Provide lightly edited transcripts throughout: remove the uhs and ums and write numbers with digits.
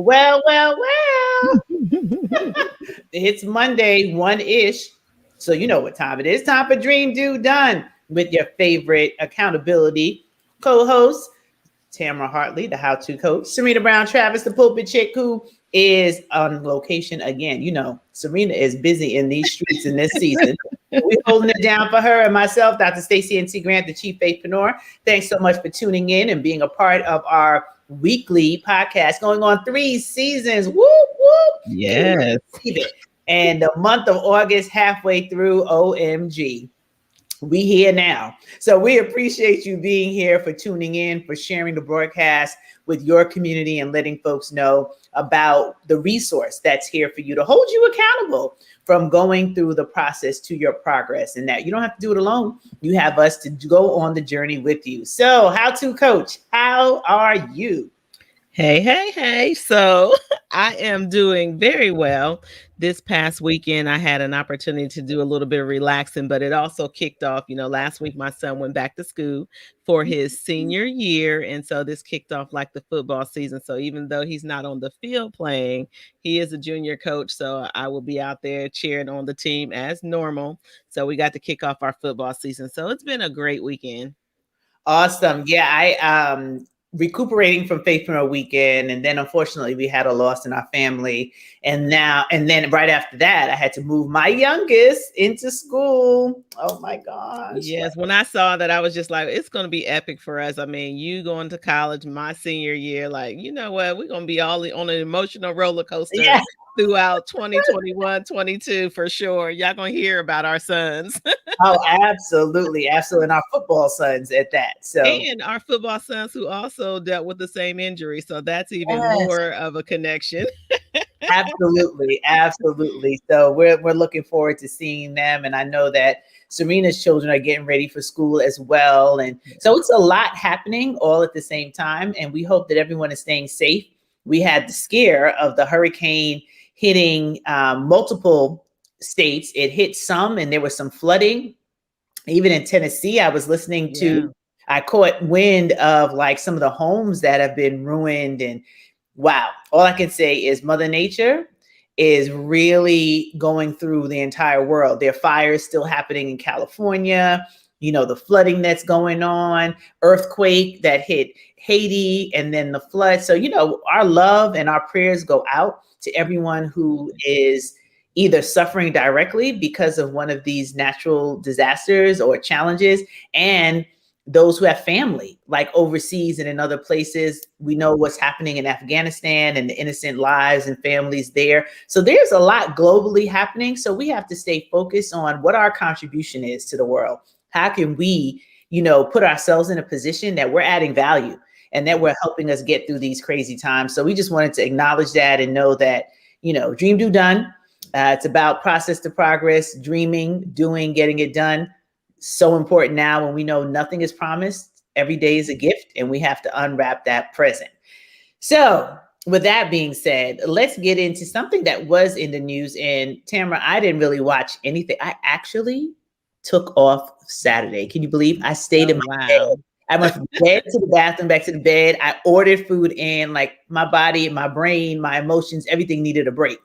Well. It's Monday, one-ish. So you know what time it is. Time for Dream Do Done with your favorite accountability co-host, Tamara Hartley, the how-to coach, Serena Brown Travis, the pulpit chick who is on location again. You know, Serena is busy in these streets in this season. We're holding it down for her and myself, Dr. Stacey N.C. Grant, the Chief Faithpreneur. Thanks so much for tuning in and being a part of our weekly podcast going on 3 seasons. Whoop, whoop. Yes. And the month of August halfway through, OMG. We here now. So we appreciate you being here, for tuning in, for sharing the broadcast with your community and letting folks know about the resource that's here for you to hold you accountable from going through the process to your progress, and that you don't have to do it alone. You have us to go on the journey with you. So how to coach, how are you? Hey. So I am doing very well. This past weekend, I had an opportunity to do a little bit of relaxing, but it also kicked off. Last week my son went back to school for his senior year. And so this kicked off like the football season. So even though he's not on the field playing, he is a junior coach. So I will be out there cheering on the team as normal. So we got to kick off our football season. So it's been a great weekend. Awesome. Yeah, I recuperating from Faithpreneur weekend, and then unfortunately we had a loss in our family, and then right after that I had to move my youngest into school. Oh my gosh. Yes, when I saw that, I was just like, it's going to be epic for us. I mean, you going to college, my senior year, like, you know what, we're going to be all on an emotional roller coaster throughout 2021, 22 for sure. Y'all going to hear about our sons. Oh, absolutely. And our football sons at that. So, and our football sons who also dealt with the same injury. So that's even more of a connection. Absolutely. So we're looking forward to seeing them. And I know that Serena's children are getting ready for school as well. And so it's a lot happening all at the same time. And we hope that everyone is staying safe. We had the scare of the hurricane hitting multiple states. It hit some, and there was some flooding. Even in Tennessee, I was listening to, I caught wind of like some of the homes that have been ruined. And wow, all I can say is Mother Nature is really going through the entire world. There are fires still happening in California, the flooding that's going on, earthquake that hit Haiti, and then the flood. So, our love and our prayers go out to everyone who is either suffering directly because of one of these natural disasters or challenges, and those who have family like overseas and in other places. We know what's happening in Afghanistan and the innocent lives and families there. So there's a lot globally happening. So we have to stay focused on what our contribution is to the world. How can we, put ourselves in a position that we're adding value and that we're helping us get through these crazy times. So we just wanted to acknowledge that and know that, dream, do, done. It's about process to progress, dreaming, doing, getting it done. So important now when we know nothing is promised. Every day is a gift, and we have to unwrap that present. So with that being said, let's get into something that was in the news. And Tamara, I didn't really watch anything. I actually took off Saturday. Can you believe I stayed in my bed? I went from bed to the bathroom, back to the bed. I ordered food in. Like my body, my brain, my emotions, everything needed a break.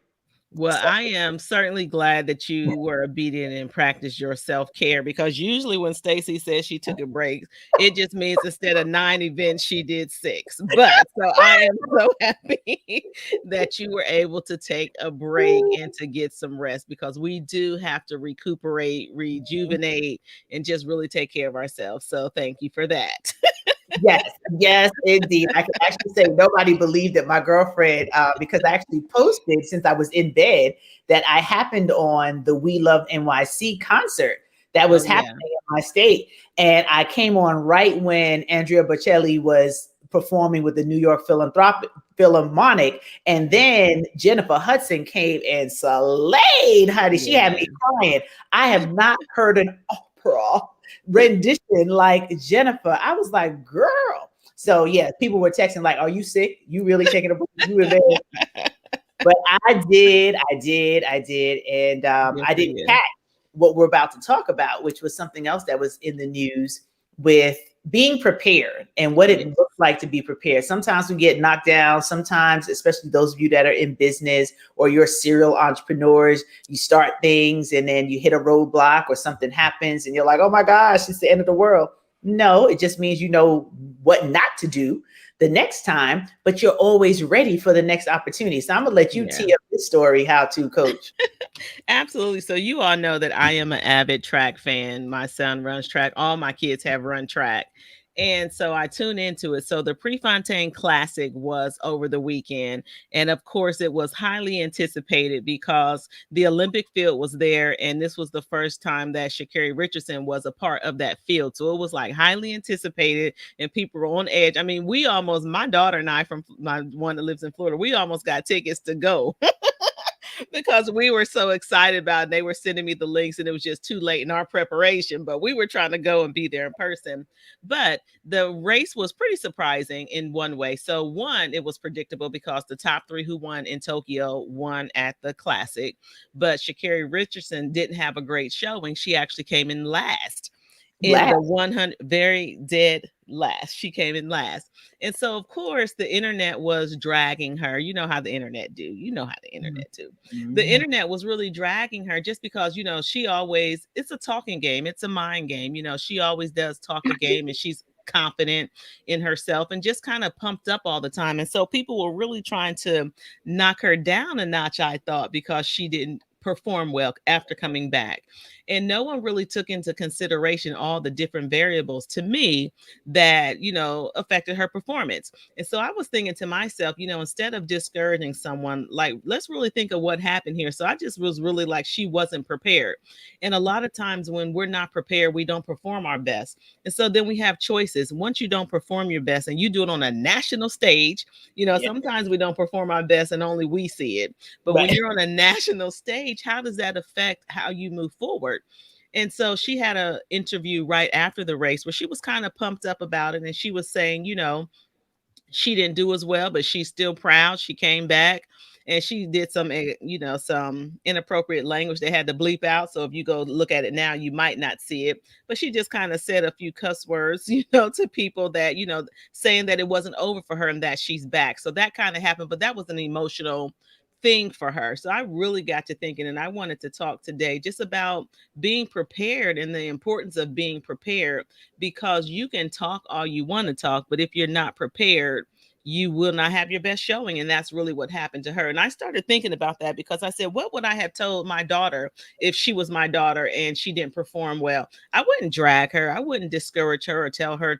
Well, I am certainly glad that you were obedient and practiced your self-care, because usually when Stacey says she took a break, it just means instead of 9 events, she did 6. But so I am so happy that you were able to take a break and to get some rest, because we do have to recuperate, rejuvenate, and just really take care of ourselves. So thank you for that. Yes, indeed. I can actually say nobody believed it. My girlfriend, because I actually posted since I was in bed that I happened on the We Love NYC concert that was happening in my state. And I came on right when Andrea Bocelli was performing with the New York Philharmonic. And then Jennifer Hudson came and slayed, honey. She had me crying. I have not heard an opera rendition like Jennifer. I was like, girl. So yeah, people were texting like, are you sick? You really taking a break? You were there. But I did. And I didn't catch what we're about to talk about, which was something else that was in the news with being prepared and what it looks like to be prepared. Sometimes we get knocked down. Sometimes, especially those of you that are in business or you're serial entrepreneurs, you start things and then you hit a roadblock or something happens and you're like, oh my gosh, it's the end of the world. No, it just means you know what not to do the next time, but you're always ready for the next opportunity. So I'm gonna let you tee up this story, how to coach. Absolutely. So you all know that I am an avid track fan. My son runs track. All my kids have run track. And so I tune into it. So the Prefontaine Classic was over the weekend. And of course, it was highly anticipated because the Olympic field was there. And this was the first time that Sha'Carri Richardson was a part of that field. So it was like highly anticipated and people were on edge. I mean, we almost, my daughter and I, from my one that lives in Florida, we almost got tickets to go. Because we were so excited about it. They were sending me the links and it was just too late in our preparation, but we were trying to go and be there in person. But the race was pretty surprising in one way. So one, it was predictable because the top three who won in Tokyo won at the Classic, but Sha'Carri Richardson didn't have a great showing. She actually came in last. In the 100, very dead last. She came in last. And so, of course, the internet was dragging her. You know how the internet do. You know how the internet do. Mm-hmm. The internet was really dragging her just because, you know, she always, it's a talking game. It's a mind game. You know, she always does talk a game and she's confident in herself and just kind of pumped up all the time. And so people were really trying to knock her down a notch, I thought, because she didn't perform well after coming back. And no one really took into consideration all the different variables to me that, you know, affected her performance. And so I was thinking to myself, you know, instead of discouraging someone, like, let's really think of what happened here. So I just was really like, she wasn't prepared. And a lot of times when we're not prepared, we don't perform our best. And so then we have choices. Once you don't perform your best and you do it on a national stage, you know, sometimes we don't perform our best and only we see it. But when you're on a national stage, how does that affect how you move forward? And so she had an interview right after the race where she was kind of pumped up about it. And she was saying, you know, she didn't do as well, but she's still proud. She came back and she did some, you know, some inappropriate language they had to bleep out. So if you go look at it now, you might not see it. But she just kind of said a few cuss words, you know, to people that, you know, saying that it wasn't over for her and that she's back. So that kind of happened. But that was an emotional thing for her. So I really got to thinking, and I wanted to talk today just about being prepared and the importance of being prepared, because you can talk all you want to talk, but if you're not prepared, you will not have your best showing. And that's really what happened to her. And I started thinking about that because I said, what would I have told my daughter if she was my daughter and she didn't perform well? I wouldn't drag her. I wouldn't discourage her or tell her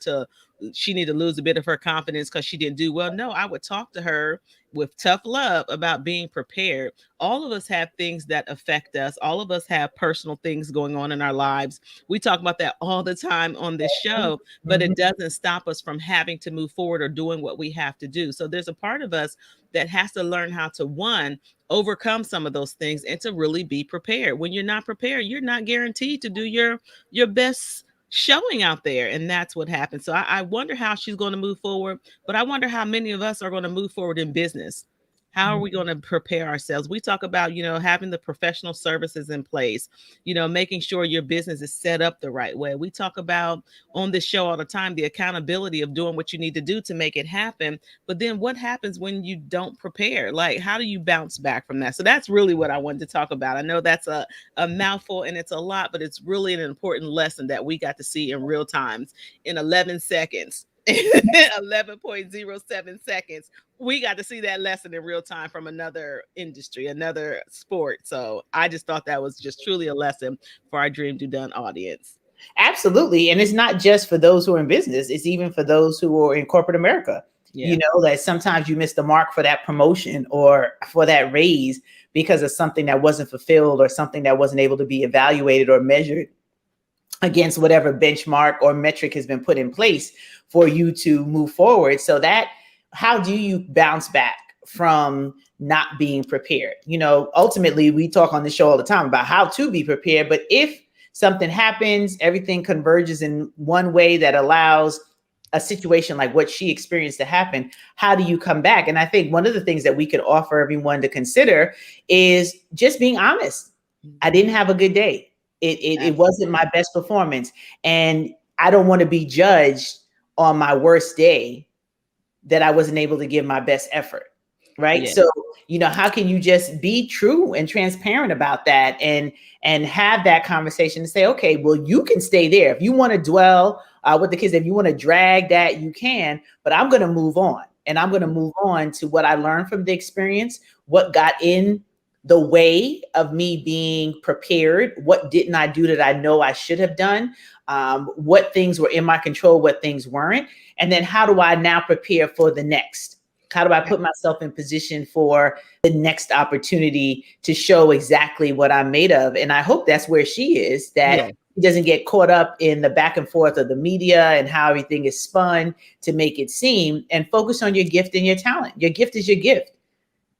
she need to lose a bit of her confidence because she didn't do well. No, I would talk to her with tough love about being prepared. All of us have things that affect us. All of us have personal things going on in our lives. We talk about that all the time on this show, but it doesn't stop us from having to move forward or doing what we have to do. So there's a part of us that has to learn how to, one, overcome some of those things and to really be prepared. When you're not prepared, you're not guaranteed to do your best showing out there. And that's what happened. So I wonder how she's going to move forward, but I wonder how many of us are going to move forward in business. How are we going to prepare ourselves? We talk about, you know, having the professional services in place, you know, making sure your business is set up the right way. We talk about on this show all the time, the accountability of doing what you need to do to make it happen. But then what happens when you don't prepare? Like, how do you bounce back from that? So that's really what I wanted to talk about. I know that's a mouthful and it's a lot, but it's really an important lesson that we got to see in real time in 11 seconds. 11.07 seconds. We got to see that lesson in real time from another industry, another sport. So I just thought that was just truly a lesson for our Dream Do Done audience. Absolutely. And it's not just for those who are in business, it's even for those who are in corporate America. You know, that sometimes you miss the mark for that promotion or for that raise because of something that wasn't fulfilled or something that wasn't able to be evaluated or measured against whatever benchmark or metric has been put in place for you to move forward. So that, how do you bounce back from not being prepared? You know, ultimately we talk on the show all the time about how to be prepared, but if something happens, everything converges in one way that allows a situation like what she experienced to happen, how do you come back? And I think one of the things that we could offer everyone to consider is just being honest. I didn't have a good day. It wasn't my best performance. And I don't want to be judged on my worst day that I wasn't able to give my best effort. Right. Yeah. So, how can you just be true and transparent about that and have that conversation and say, okay, well, you can stay there. If you want to dwell with the kids, if you want to drag that, you can, but I'm going to move on, and I'm going to move on to what I learned from the experience, what got in the way of me being prepared, what didn't I do that I know I should have done, what things were in my control, what things weren't, and then how do I now prepare for the next? How do I put myself in position for the next opportunity to show exactly what I'm made of? And I hope that's where she is, that she doesn't get caught up in the back and forth of the media and how everything is spun to make it seem, and focus on your gift and your talent. Your gift is your gift.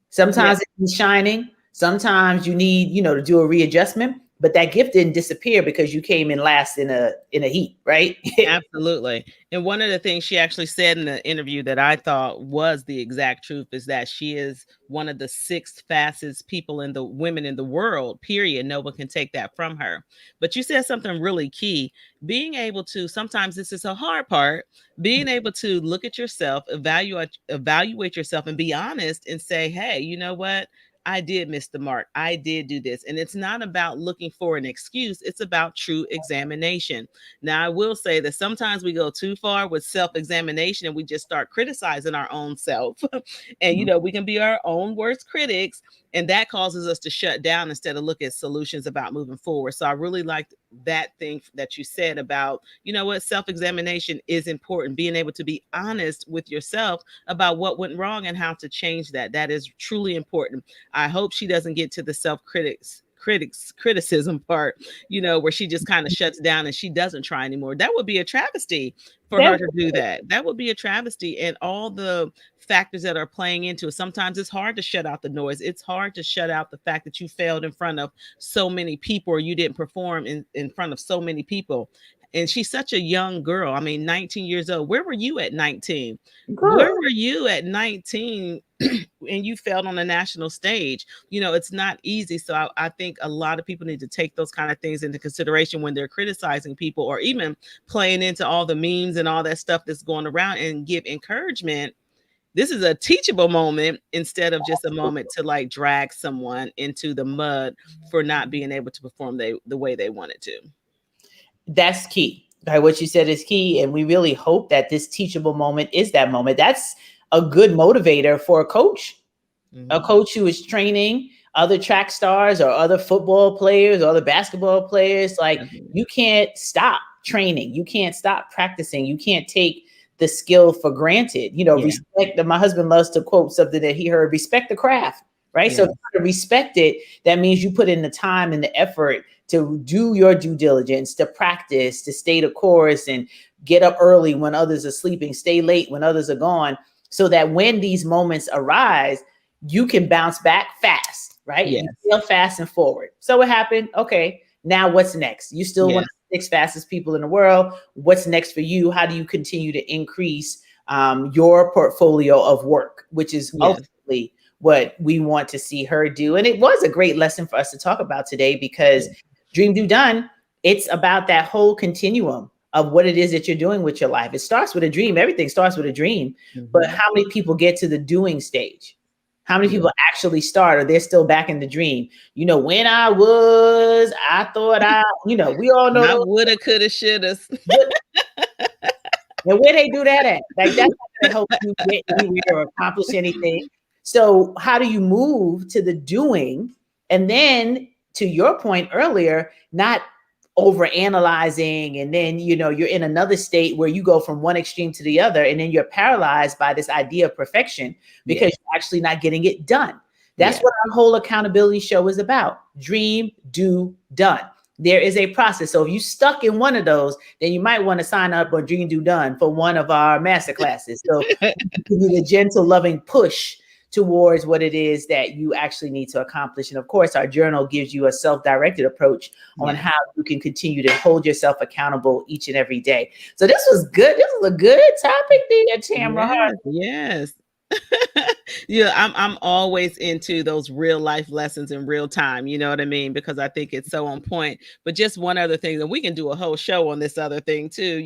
Sometimes it's shining. Sometimes you need, to do a readjustment, but that gift didn't disappear because you came in last in a heat, right? Absolutely. And one of the things she actually said in the interview that I thought was the exact truth is that she is one of the 6th fastest women in the world, period. No one can take that from her. But you said something really key, being able to, sometimes this is a hard part, being able to look at yourself, evaluate yourself, and be honest and say, hey, you know what? I did miss the mark. I did do this. And it's not about looking for an excuse. It's about true examination. Now, I will say that sometimes we go too far with self-examination and we just start criticizing our own self. And, we can be our own worst critics. And that causes us to shut down instead of look at solutions about moving forward. So I really liked that thing that you said about, self-examination is important. Being able to be honest with yourself about what went wrong and how to change that. That is truly important. I hope she doesn't get to the criticism part, where she just kind of shuts down and she doesn't try anymore. That would be a travesty for her to do that. That would be a travesty. And all the factors that are playing into it. Sometimes it's hard to shut out the noise. It's hard to shut out the fact that you failed in front of so many people, or you didn't perform in front of so many people. And she's such a young girl. I mean, 19 years old. Where were you at 19? Girl. Where were you at 19 and you failed on the national stage? It's not easy. So I think a lot of people need to take those kind of things into consideration when they're criticizing people, or even playing into all the memes and all that stuff that's going around, and give encouragement. This is a teachable moment instead of just a moment to drag someone into the mud for not being able to perform the way they wanted to. That's key. Right? What you said is key. And we really hope that this teachable moment is that moment. That's a good motivator for a coach. A coach who is training other track stars or other football players or other basketball players. You can't stop training. You can't stop practicing. You can't take the skill for granted. Respect. My husband loves to quote something that he heard: respect the craft. Right. Yeah. So to respect it, that means you put in the time and the effort to do your due diligence, to practice, to stay the course, and get up early when others are sleeping, stay late when others are gone, so that when these moments arise, you can bounce back fast, right? Yes. You feel fast and forward. So what happened? Okay, now what's next? You still want the 6 fastest people in the world. What's next for you? How do you continue to increase your portfolio of work, which is ultimately what we want to see her do? And it was a great lesson for us to talk about today, because Dream, Do, Done, it's about that whole continuum of what it is that you're doing with your life. It starts with a dream. Everything starts with a dream. But how many people get to the doing stage? How many people actually start, or they're still back in the dream? When I thought we all know. I woulda, coulda, shoulda. And where they do that at? That's not going to help you get anywhere or accomplish anything. So how do you move to the doing? And then, to your point earlier, not over analyzing, and then you're in another state where you go from one extreme to the other, and then you're paralyzed by this idea of perfection because you're actually not getting it done. That's what our whole accountability show is about. Dream, do, done. There is a process. So if you stuck in one of those, then you might want to sign up on Dream, Do, Done for one of our master classes. So give you the gentle, loving push towards what it is that you actually need to accomplish. And of course, our journal gives you a self-directed approach on how you can continue to hold yourself accountable each and every day. So this was good. This was a good topic there, Tamara. Yes. Yeah, I'm always into those real life lessons in real time, you know what I mean? Because I think it's so on point. But just one other thing, and we can do a whole show on this other thing too.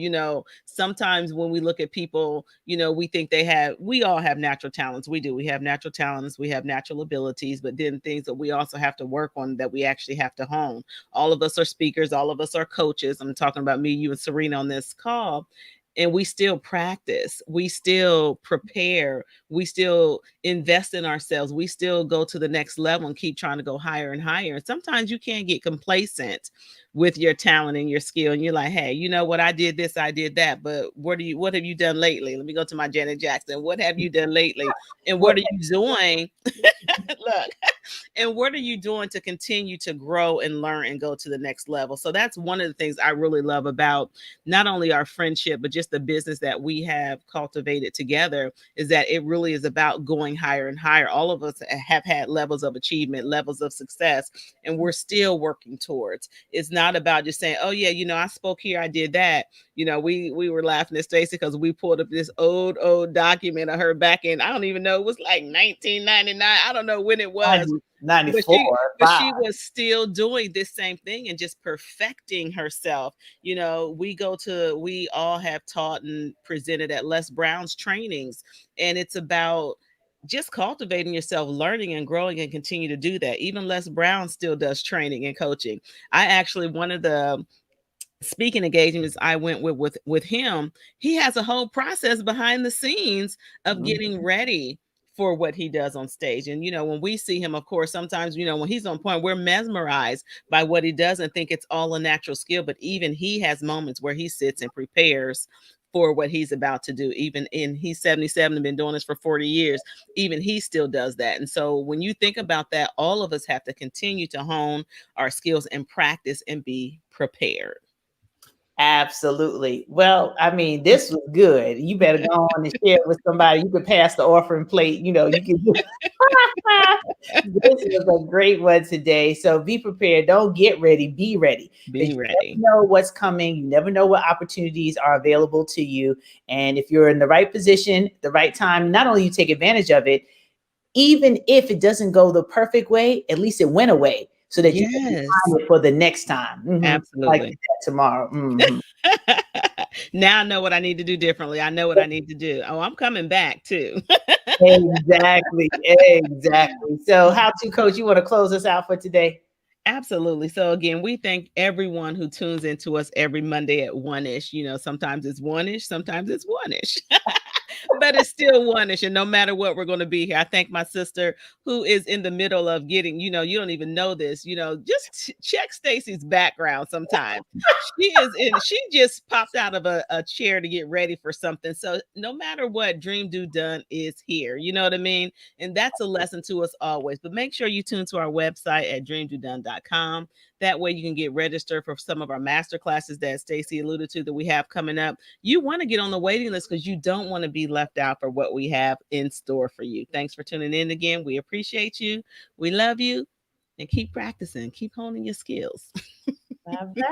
Sometimes when we look at people, we think we all have natural talents. We do. We have natural talents, we have natural abilities, but then things that we also have to work on that we actually have to hone. All of us are speakers, all of us are coaches. I'm talking about me, you, and Serena on this call. And we still practice, we still prepare, we still invest in ourselves. We still go to the next level and keep trying to go higher and higher. And sometimes you can't get complacent with your talent and your skill. And you're like, hey, you know what? I did this, I did that. But what have you done lately? Let me go to my Janet Jackson. What have you done lately? And what are you doing? Look, and what are you doing to continue to grow and learn and go to the next level? So that's one of the things I really love about not only our friendship, but just the business that we have cultivated together, is that it really is about going higher and higher. All of us have had levels of achievement, levels of success, and we're still working towards. It's not about just saying, oh yeah, I spoke here, I did that. We were laughing at Stacey because we pulled up this old document of her back in, I don't even know, it was like 1999. I don't know when it was. 94, but she was still doing this same thing and just perfecting herself. We all have taught and presented at Les Brown's trainings, and it's about just cultivating yourself, learning and growing, and continue to do that. Even Les Brown still does training and coaching. I actually, one of the speaking engagements I went with him, he has a whole process behind the scenes of getting ready for what he does on stage. And when we see him, of course, sometimes when he's on point, we're mesmerized by what he does and think it's all a natural skill. But even he has moments where he sits and prepares for what he's about to do. He's 77 and been doing this for 40 years. Even he still does that. And so when you think about that, all of us have to continue to hone our skills and practice and be prepared. Absolutely. Well, I mean, this was good. You better go on and share it with somebody. You could pass the offering plate. You can. This was a great one today. So be prepared. Don't get ready. Be ready. Be ready. You never know what's coming. You never know what opportunities are available to you. And if you're in the right position, the right time, not only you take advantage of it, even if it doesn't go the perfect way, at least it went away, so that you can find it for the next time. Absolutely. Like tomorrow. Now I know what I need to do differently. I know what I need to do. Oh, I'm coming back too. Exactly. So how to, Coach, you want to close us out for today? Absolutely. So again, we thank everyone who tunes into us every Monday at 1-ish. Sometimes it's 1-ish, sometimes it's 1-ish. But it's still 1-ish, and no matter what, we're going to be here. I thank my sister who is in the middle of getting, you don't even know this, just check Stacey's background sometimes. She just popped out of a chair to get ready for something. So no matter what, Dream Do Done is here. You know what I mean? And that's a lesson to us always. But make sure you tune to our website at dreamdodone.com. That way you can get registered for some of our master classes that Stacey alluded to that we have coming up. You want to get on the waiting list because you don't want to be left out for what we have in store for you. Thanks for tuning in again. We appreciate you. We love you. And keep practicing. Keep honing your skills. Bye-bye.